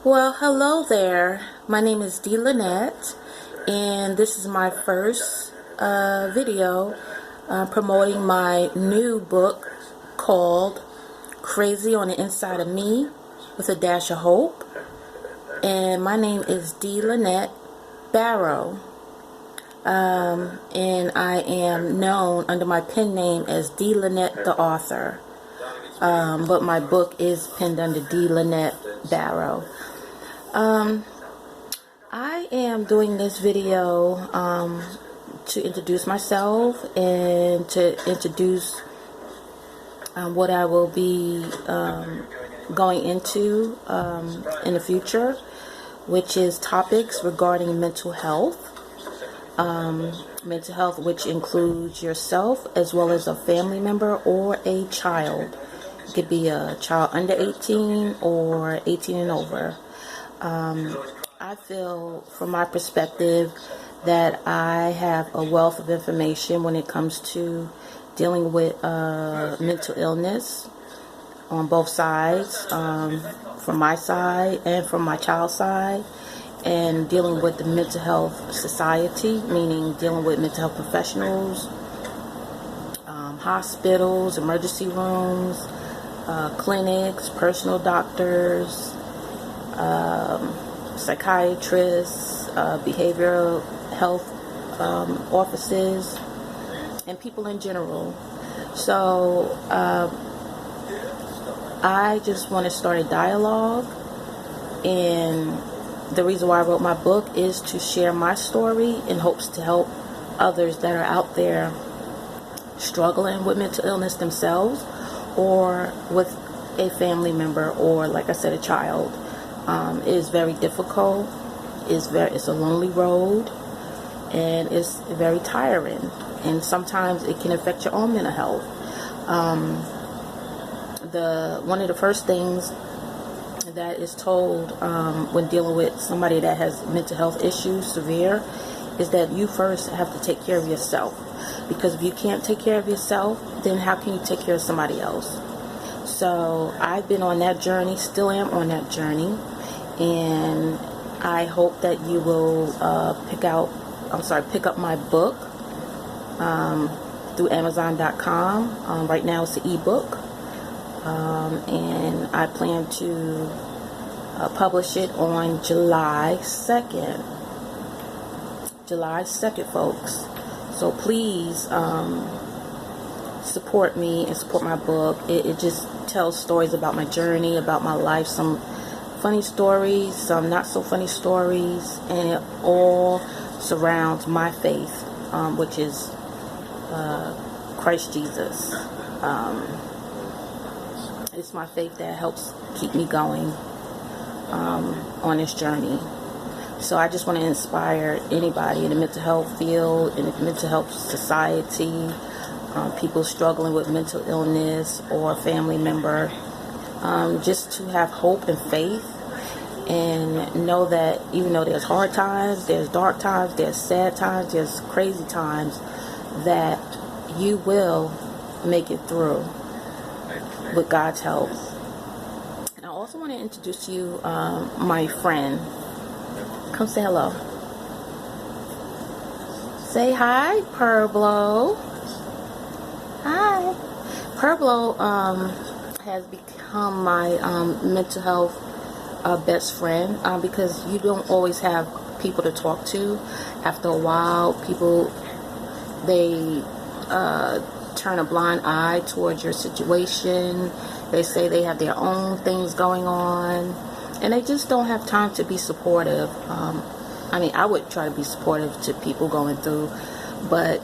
Well, hello there. My name is Dee Lynette, and this is my first video promoting my new book called Crazy on the Inside of Me with a Dash of Hope. And my name is Dee Lynette Barrow. And I am known under my pen name as Dee Lynette the author. But my book is penned under Dee Lynette Barrow. I am doing this video to introduce myself and to introduce what I will be going into in the future, which is topics regarding mental health. Mental health, which includes yourself as well as a family member or a child. It could be a child under 18 or 18 and over. I feel, from my perspective, that I have a wealth of information when it comes to dealing with mental illness on both sides, from my side and from my child's side, and dealing with the mental health society, meaning dealing with mental health professionals, hospitals, emergency rooms, clinics, personal doctors, psychiatrists, behavioral health offices, and people in general. So I just want to start a dialogue, and the reason why I wrote my book is to share my story in hopes to help others that are out there struggling with mental illness themselves, or with a family member, or, like I said, a child. It is very difficult. It's a lonely road, and it's very tiring. And sometimes it can affect your own mental health. One of the first things that is told when dealing with somebody that has mental health issues, severe, is that you first have to take care of yourself. Because if you can't take care of yourself, then how can you take care of somebody else? So I've been on that journey, still am on that journey, and I hope that you will pick up my book through Amazon.com. Right now it's an ebook, and I plan to publish it on July 2nd. July 2nd, folks. So please support me and support my book. It just tells stories about my journey, about my life, some funny stories, some not so funny stories, and it all surrounds my faith, which is Christ Jesus. It's my faith that helps keep me going on this journey. So I just want to inspire anybody in the mental health field, in the mental health society, people struggling with mental illness or a family member, just to have hope and faith, and know that even though there's hard times, there's dark times, there's sad times, there's crazy times, that you will make it through with God's help. And I also want to introduce to you my friend. Come say hello. Say hi, Pueblo. Hi. Pueblo has become my mental health best friend, because you don't always have people to talk to. After a while, they turn a blind eye towards your situation. They say they have their own things going on, and they just don't have time to be supportive. I would try to be supportive to people going through, but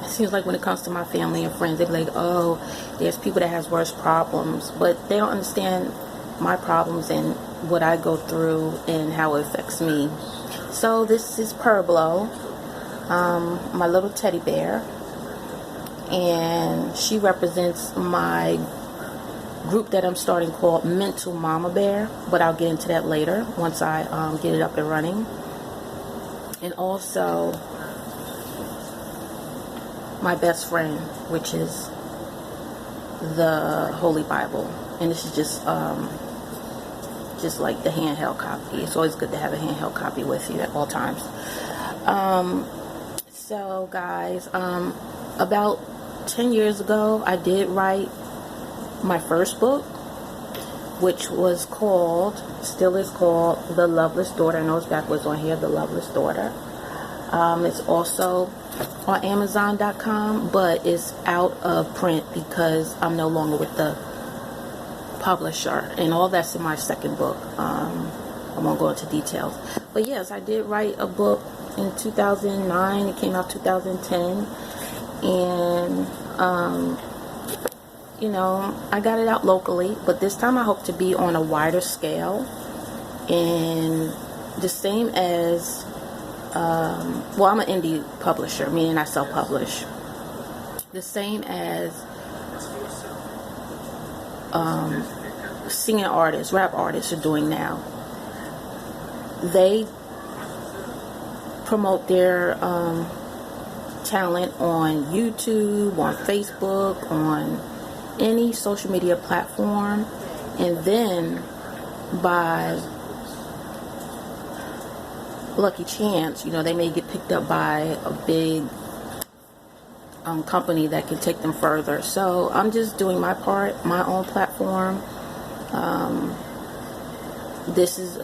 it seems like when it comes to my family and friends, they're like, oh, there's people that has worse problems, but they don't understand my problems and what I go through and how it affects me. So this is Pueblo, my little teddy bear, and she represents my group that I'm starting called Mental Mama Bear, but I'll get into that later once I get it up and running. And also my best friend, which is the Holy Bible, and this is just just like the handheld copy. It's always good to have a handheld copy with you at all times. So guys, about 10 years ago, I did write my first book, which was called, still is called, The Loveless Daughter. I know it's backwards on here, The Loveless Daughter. It's also on Amazon.com, but it's out of print because I'm no longer with the publisher, and all that's in my second book. I won't go into details, but yes, I did write a book in 2009. It came out 2010, and you know, I got it out locally, but this time I hope to be on a wider scale, and the same as well, I'm an indie publisher, meaning I self-publish, the same as singing artists, rap artists are doing now. They promote their talent on YouTube, on Facebook, on any social media platform, and then by lucky chance, you know, they may get picked up by a big company that can take them further. So I'm just doing my part, my own platform. This is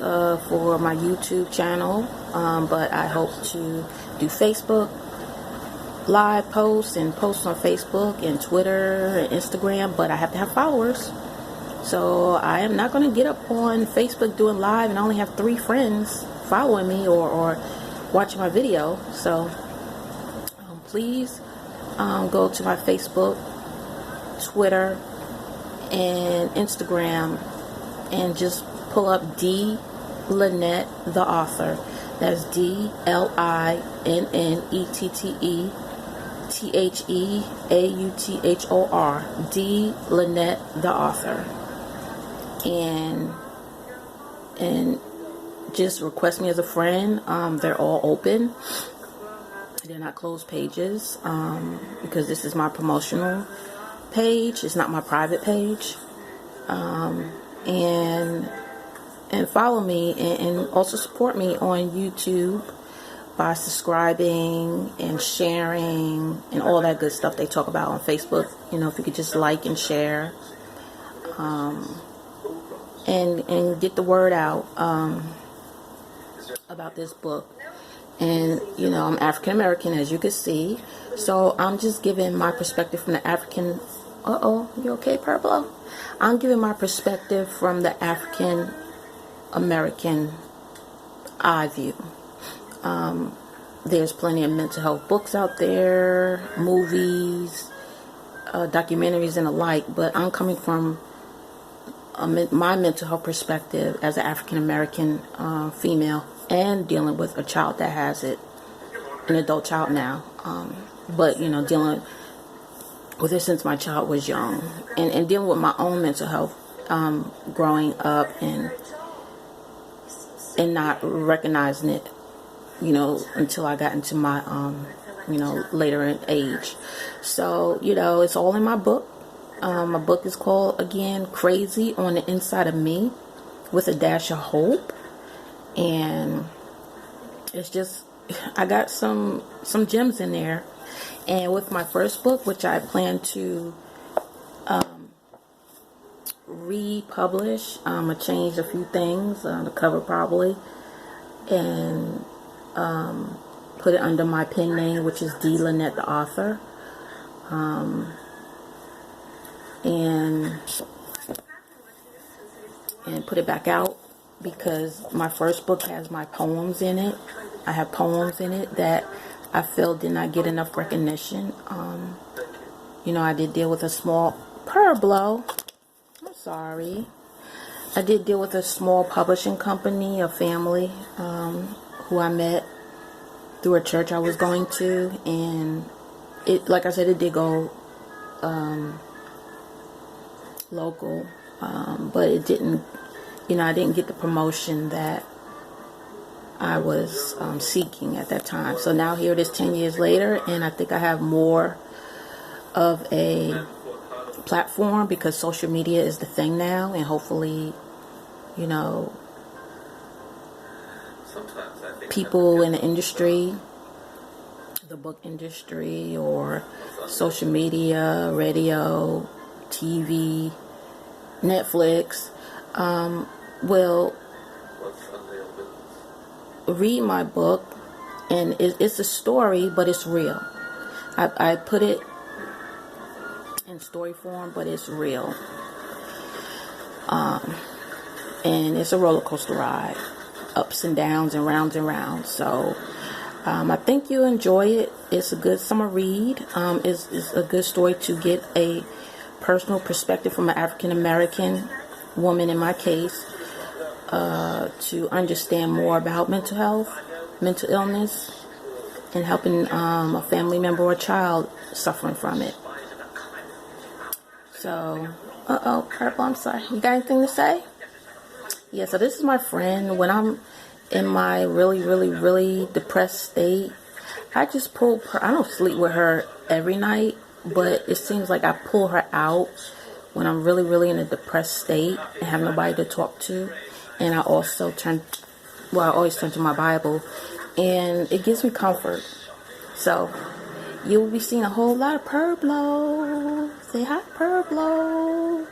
for my YouTube channel, but I hope to do Facebook live posts and posts on Facebook and Twitter and Instagram, but I have to have followers. So I am not going to get up on Facebook doing live and I only have 3 friends following me or watching my video. So please go to my Facebook, Twitter, and Instagram and just pull up D. Lynette, the author. That's DLINNETTHEAUTHOR. D. Lynette, the author. And just request me as a friend. They're all open. They're not closed pages, because this is my promotional page. It's not my private page. And follow me and also support me on YouTube by subscribing and sharing and all that good stuff they talk about on Facebook. You know, if you could just like and share, and get the word out about this book. And you know, I'm African American, as you can see, so I'm just giving my perspective from the African. You okay, Purple? I'm giving my perspective from the African American eye view. There's plenty of mental health books out there, movies, documentaries, and the like, but I'm coming from my mental health perspective as an African American female, and dealing with a child that has it, an adult child now, but you know, dealing with it since my child was young, and dealing with my own mental health, growing up and not recognizing it, you know, until I got into my you know, later in age. So you know, it's all in my book. My book is called, again, Crazy on the Inside of Me, with a dash of hope. And it's just, I got some gems in there. And with my first book, which I plan to republish, I changed a few things, the cover probably, and put it under my pen name, which is D. Lynette, the author. And put it back out, because my first book has my poems in it. I have poems in it that I feel did not get enough recognition. You know, I did deal with a small I'm sorry. I did deal with a small publishing company, a family, who I met through a church I was going to, and it, like I said, it did go local, but it didn't, you know, I didn't get the promotion that I was seeking at that time. So now here it is 10 years later, and I think I have more of a platform, because social media is the thing now, and hopefully you know, people in the industry, the book industry, or social media, radio, TV, Netflix, will read my book, and it's a story, but it's real. I put it in story form, but it's real. And it's a roller coaster ride, ups and downs and rounds and rounds. So I think you enjoy it. It's a good summer read. It's a good story to get a personal perspective from an African American woman, in my case, to understand more about mental health, mental illness, and helping a family member or a child suffering from it. So, Purple, I'm sorry. You got anything to say? Yeah, so this is my friend. When I'm in my really, really, really depressed state, I just pull her. I don't sleep with her every night, but it seems like I pull her out when I'm really, really in a depressed state and have nobody to talk to. And I also I always turn to my Bible, and it gives me comfort. So you will be seeing a whole lot of Purblo. Say hi, Purblo.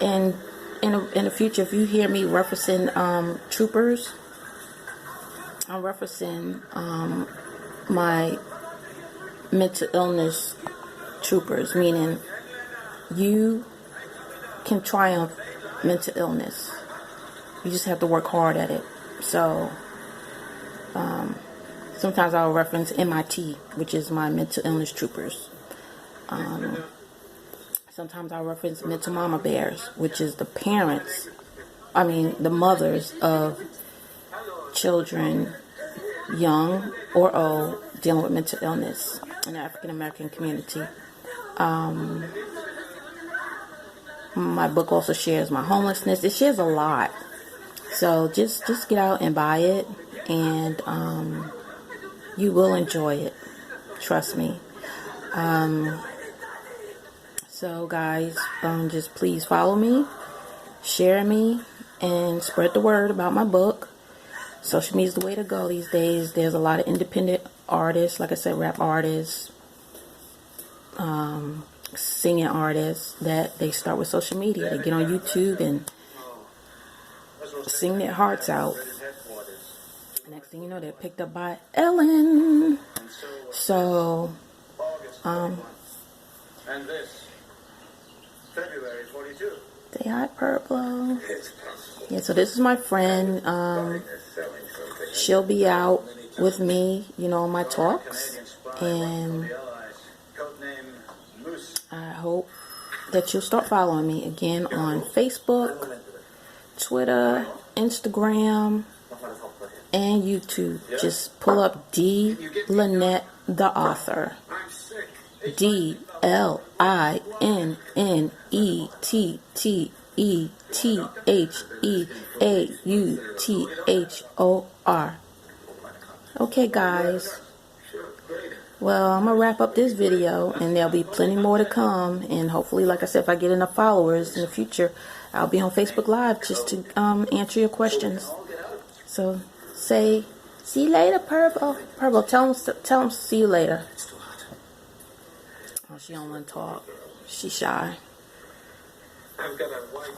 And in the future, if you hear me referencing troopers, I'm referencing my mental illness troopers, meaning you can triumph mental illness. You just have to work hard at it. So sometimes I'll reference MIT, which is my mental illness troopers. Sometimes I'll reference mental mama bears, which is the mothers of children, young or old, dealing with mental illness in the African American community. My book also shares my homelessness. It shares a lot. So just get out and buy it, and you will enjoy it. Trust me. So guys, just please follow me, share me, and spread the word about my book. Social media is the way to go these days. There's a lot of independent artists, like I said, rap artists, singing artists, that they start with social media. They get on YouTube and sing their hearts out. Next thing you know, they're picked up by Ellen. So, February 42. say hi, Purple. Yeah, so this is my friend. She'll be out with me, on my talks. And I hope that you'll start following me again on Facebook, Twitter, Instagram, and YouTube. Just pull up D. Lynette, the author. DLINNETTEAUTHOR. Okay, guys. Well, I'm going to wrap up this video, and there'll be plenty more to come. And hopefully, like I said, if I get enough followers in the future, I'll be on Facebook Live just to answer your questions. So, see you later, Purple. Purple, tell them see you later. Oh, she don't want to talk. She's shy. I've got a white